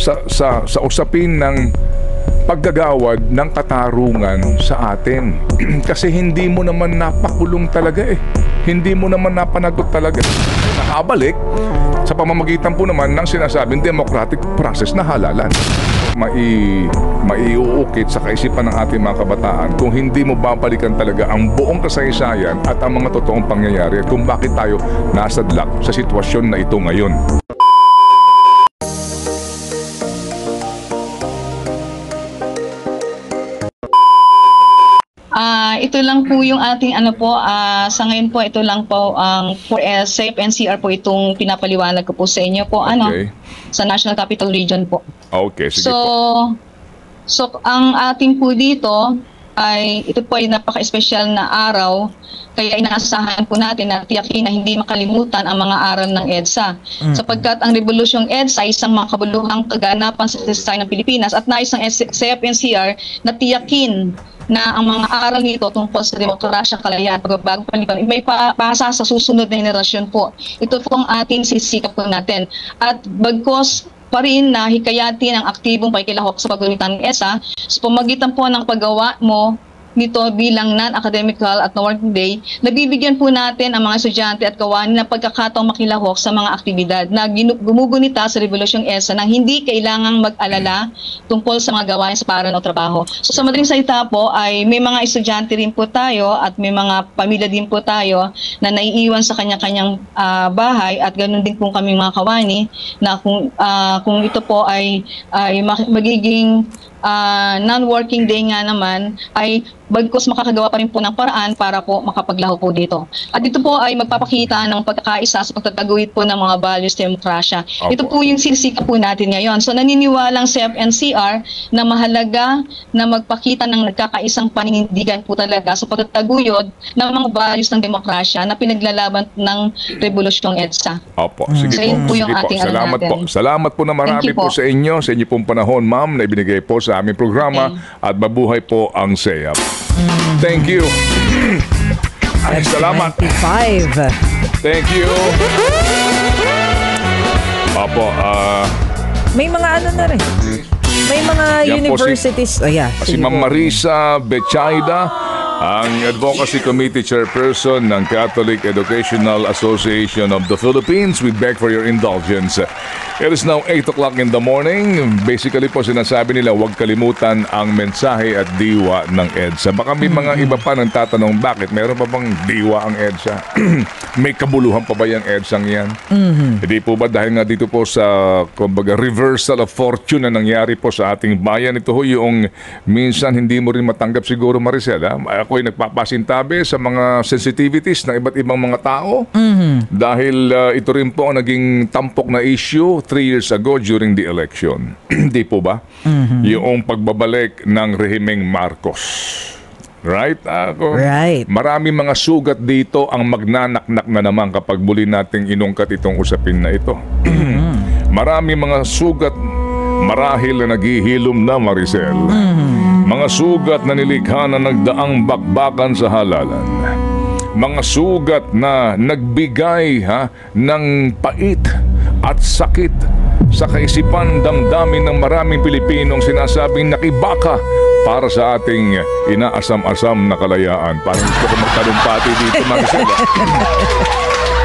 sa usapin ng paggagawad ng katarungan sa atin. Kasi hindi mo naman napakulong talaga eh. Hindi mo naman napanagot talaga. Nakabalik sa pamamagitan po naman ng sinasabing democratic process na halalan. Maiuukit sa kaisipan ng ating mga kabataan kung hindi mo babalikan talaga ang buong kasaysayan at ang mga totoong pangyayari at kung bakit tayo nasadlak sa sitwasyon na ito ngayon. Ito lang po yung ating sa ngayon po ito lang po ang for SAFE NCR po itong pinapaliwanag ko po sa inyo po Okay. Sa National Capital Region po. Okay, sige po. So ang ating po dito ay ito po ay napaka-espesyal na araw kaya inaasahan po natin na tiyakin na hindi makalimutan ang mga aral ng EDSA. Sapagkat ang Rebolusyong EDSA ay isang makabuluhang kaganapan sa design ng Pilipinas at nais ng SAFE NCR na tiyakin na ang mga aral nito tungkol sa demokrasya, kalayaan, pagbabagong panlipunan may paasa sa susunod na henerasyon po. Ito po ang ating sisikap po natin. At bagkos pa rin na hikayatin ang aktibong pakikilahok sa paggulitan ng EDSA sa pamagitan po ng paggawa mo nito bilang non-academical at working day, nabibigyan po natin ang mga estudyante at kawani ng pagkakataong makilahok sa mga aktibidad na gumugunita sa Rebolusyong EDSA nang hindi kailangang mag-alala tungkol sa mga gawain sa paaralan o trabaho. So sa madaling salita po ay may mga estudyante rin po tayo at may mga pamilya din po tayo na naiiwan sa kanya-kanyang bahay at ganoon din po kami mga kawani na kung ito po ay magiging non-working day nga naman ay bagkus makakagawa pa rin po ng paraan para po makapaglaho po dito. At ito po ay magpapakita ng pagkakaisa sa pagtataguyod po ng mga values demokrasya. Ito po yung sinisika po natin ngayon. So naniniwalang SAFE NCR na mahalaga na magpakita ng nagkakaisang paninindigan po talaga sa pagtataguyod ng mga values ng demokrasya na pinaglalaban ng Rebolusyong EDSA. Opo, sige po. Yung ating salamat po. Salamat po na marami po sa inyo, sa inyo pong panahon, ma'am, na ibinigay po sa aming programa at mabuhay po ang SAFE. Thank you. Ay, salamat. 95. Thank you. Opo, may mga na rin. May mga universities. Si Ma'am Marisa Bechaida, ang Advocacy Committee Chairperson ng Catholic Educational Association of the Philippines. We beg for your indulgence. It is now 8 o'clock in the morning. Basically po sinasabi nila huwag kalimutan ang mensahe at diwa ng EDSA. Baka may mga iba pa nang tatanong bakit meron pa bang diwa ang EDSA? May kabuluhan pa ba yung EDSA yan? Hindi po ba dahil nga dito po sa kumbaga reversal of fortune na nangyari po sa ating bayan, ito ho yung minsan hindi mo rin matanggap siguro, Maricel. Ako'y nagpapasintabi sa mga sensitivities ng iba't ibang mga tao dahil ito rin po ang naging tampok na issue 3 years ago during the election. Di po ba? Yung pagbabalik ng rehimeng Marcos. Right? Right. Marami mga sugat dito ang magnanaknak na naman kapag muli nating inungkat itong usapin na ito. Marami mga sugat marahil na naghihilom na, Maricel. Mga sugat na nilikha na nagdaang bakbakan sa halalan. Mga sugat na nagbigay ng pait at sakit sa kaisipan damdamin ng maraming Pilipinong sinasabing nakibaka para sa ating inaasam-asam na kalayaan. Parang gusto ko magtalumpati dito, Maricel.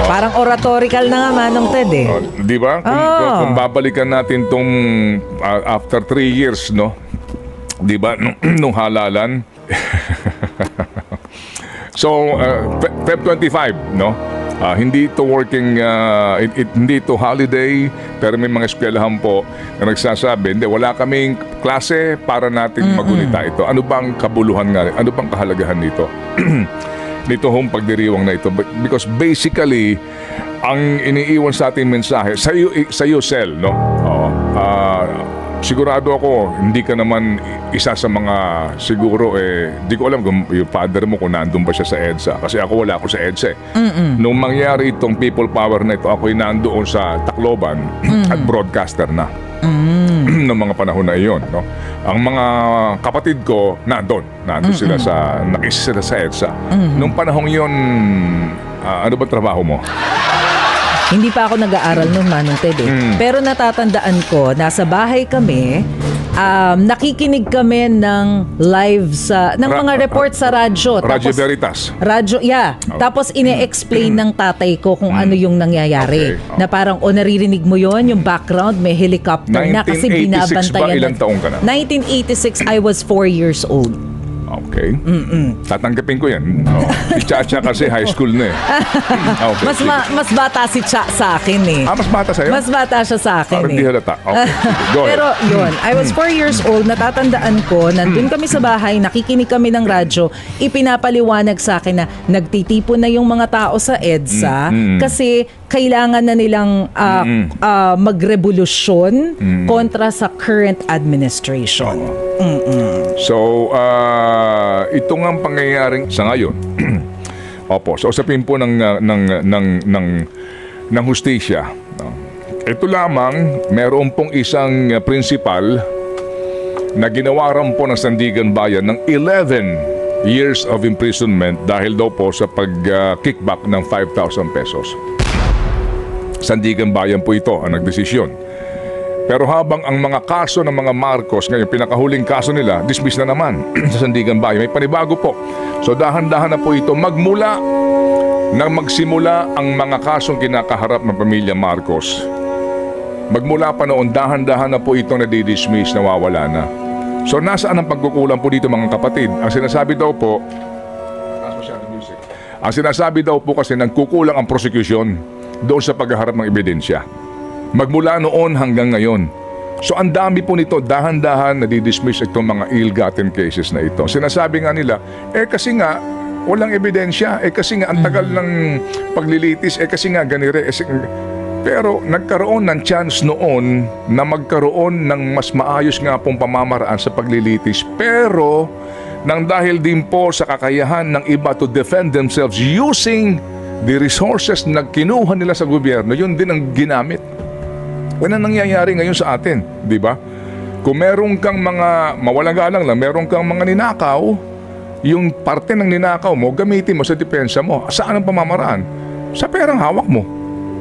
Parang oratorical na nga, Manong Ted eh. Di ba? Kung babalikan natin tong after 3 years, no? Di ba? Nung halalan. So, Feb 25, no? Hindi ito working, hindi ito holiday, pero may mga eskwelahan po na nagsasabi, hindi, wala kaming klase para natin magunita ito. Ano bang kabuluhan nga? Ano bang kahalagahan nito? Nito hong pagdiriwang na ito. Because basically, ang iniiwan sa ating mensahe, sa iyo, Sel, no? Sigurado ako, hindi ka naman isa sa mga siguro di ko alam kung yung father mo kung nandun ba siya sa EDSA. Kasi ako wala ako sa EDSA. Nung mangyari itong people power na ito, ako'y nandoon sa Tacloban at broadcaster na. Noong mga panahon na iyon, no? Ang mga kapatid ko nandun sila nakisa sila sa EDSA. Nung panahon iyon, ano ba trabaho mo? Hindi pa ako nag-aaral noon, Manong Ted eh. Pero natatandaan ko, nasa bahay kami, nakikinig kami ng live ng mga report sa radyo. Radyo Tapos, Veritas. Radyo, yeah. Tapos ine-explain ng tatay ko kung ano yung nangyayari. Okay. Na parang, naririnig mo yon yung background, may helicopter na kasi 1986 binabantayan. ba? Ilang taong ka na? 1986, I was 4 years old. Okay. Tatanggapin ko yan. Oh. Si Chacha kasi high school na eh. Okay, Mas bata si Cha sa akin eh. mas bata sa'yo? Mas bata siya sa akin Parang eh. di halata. Okay. Go ahead. Pero yun, I was 4 years old, natatandaan ko, nandun kami sa bahay, nakikinig kami ng radyo, ipinapaliwanag sa akin na nagtitipon na yung mga tao sa EDSA kasi kailangan na nilang magrevolusyon kontra sa current administration. So, ito nga ang pangyayaring sa ngayon. Opo, sa usapin po ng hustisya. Ito lamang, meron pong isang principal na ginawaran po ng Sandigan Bayan ng 11 years of imprisonment dahil daw po sa pag-kickback ng 5,000 pesos. Sandigan Bayan po ito ang nagdesisyon. Pero habang ang mga kaso ng mga Marcos, ngayon pinakahuling kaso nila, dismiss na naman sa Sandigan Bayan. May panibago po. So dahan-dahan na po ito magsimula ang mga kasong kinakaharap ng pamilya Marcos. Magmula pa noon, dahan-dahan na po itong nadidismiss, nawawala na. So nasaan ang pagkukulang po dito mga kapatid? Ang sinasabi daw po, kasi nagkukulang ang prosecution doon sa paghaharap ng ebidensya. Magmula noon hanggang ngayon. So ang dami po nito, dahan-dahan nadidismiss itong mga ill-gotten cases na ito. Sinasabi nga nila, kasi nga walang ebidensya, kasi nga ang tagal ng paglilitis, kasi nga ganire. Pero nagkaroon ng chance noon na magkaroon ng mas maayos nga pong pamamaraan sa paglilitis. Pero nang dahil din po sa kakayahan ng iba to defend themselves using the resources na kinuha nila sa gobyerno, yun din ang ginamit. Ano nangyayari ngayon sa atin, di ba? Kung meron kang mga mawalang galang lang, meron kang mga ninakaw, yung parte ng ninakaw mo, gamitin mo sa depensa mo. Saan ang pamamaraan? Sa perang hawak mo.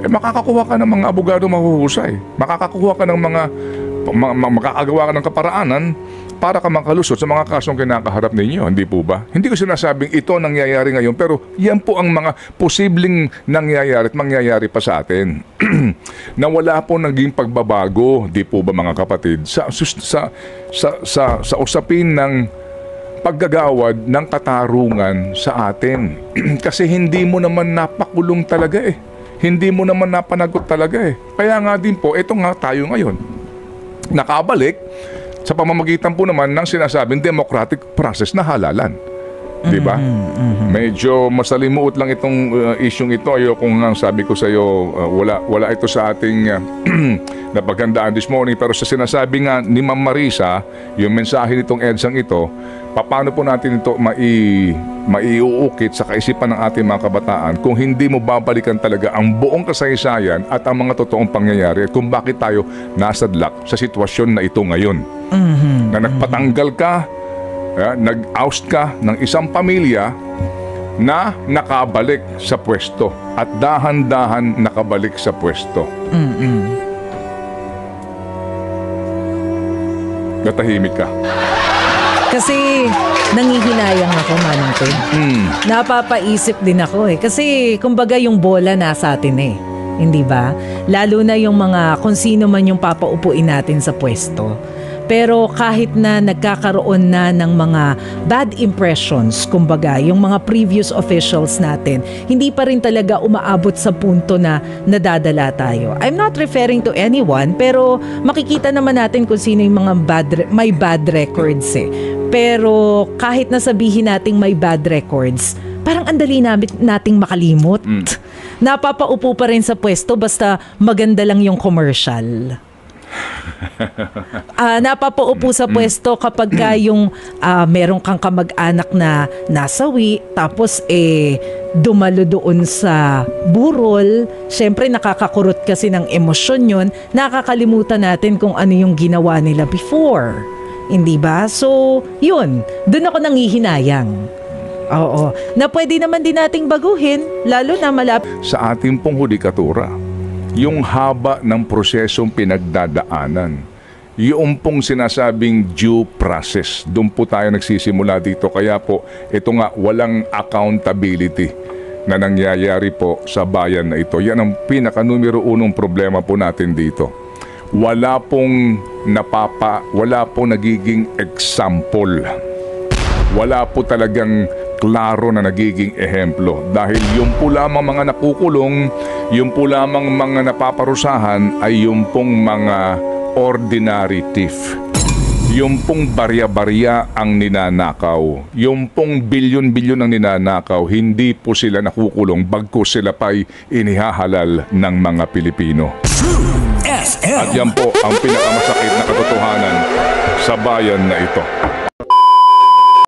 Makakakuha ka ng mga abogado mahuhusay. Makakakuha ka ng makakagawa ka ng kaparaanan para ka makalusot sa mga kasong kinakaharap ninyo. Hindi po ba? Hindi ko sinasabing ito nangyayari ngayon, pero yan po ang mga posibleng nangyayari at mangyayari pa sa atin. Na wala po naging pagbabago, di po ba mga kapatid, sa usapin ng paggagawad ng katarungan sa atin. Kasi hindi mo naman napakulong talaga eh. Hindi mo naman napanagot talaga eh. Kaya nga din po, ito nga tayo ngayon. Nakabalik sa pamamagitan po naman ng sinasabing democratic process na halalan. Di ba? Medyo masalimuot lang itong isyong ito. Ayoko nga sabi ko sa iyo, wala ito sa ating napaghandaan this morning. Pero sa sinasabi nga ni Ma'am Marisa, yung mensahe nitong EDSAng ito, paano po natin ito maiuukit sa kaisipan ng ating mga kabataan kung hindi mo babalikan talaga ang buong kasaysayan at ang mga totoong pangyayari at kung bakit tayo nasadlak sa sitwasyon na ito ngayon. Na nagpatanggal ka, nag-oust ka ng isang pamilya na nakabalik sa pwesto at dahan-dahan nakabalik sa pwesto. Natahimik ka. Kasi nangihinayang ako, Manong Ted. Napapaisip din ako eh. Kasi kumbaga yung bola nasa atin eh. Hindi ba? Lalo na yung mga kung sino man yung papaupuin natin sa pwesto. Pero kahit na nagkakaroon na ng mga bad impressions, kumbaga, yung mga previous officials natin, hindi pa rin talaga umaabot sa punto na nadadala tayo. I'm not referring to anyone, pero makikita naman natin kung sino yung mga may bad records eh. Pero kahit na sabihin nating may bad records, parang andali nating makalimot. Napapaupo pa rin sa pwesto basta maganda lang yung commercial. Napapaupo sa pwesto kapag yung meron kang kamag-anak na nasawi, tapos dumalo doon sa burol. Siyempre nakakakurot kasi ng emosyon yun. Nakakalimutan natin kung ano yung ginawa nila before. Hindi ba? So, yun. Doon ako nangihinayang. Oo. Na pwede naman din nating baguhin, lalo na malapit Sa ating pong hudikatura, yung haba ng prosesong pinagdadaanan. Yung pong sinasabing due process, doon po tayo nagsisimula dito. Kaya po, ito nga, walang accountability na nangyayari po sa bayan na ito. Yan ang pinaka-numero unong problema po natin dito. Wala pong nagiging example. Wala po talagang klaro na nagiging ehemplo. Dahil yung po lamang mga nakukulong, yung po lamang mga napaparusahan ay yung pong mga ordinary thief. Yung pong barya-barya ang ninanakaw. Yung pong bilyon-bilyon ang ninanakaw, hindi po sila nakukulong bagkus sila pa'y inihahalal ng mga Pilipino. At yan po ang pinakamasakit na katotohanan sa bayan na ito.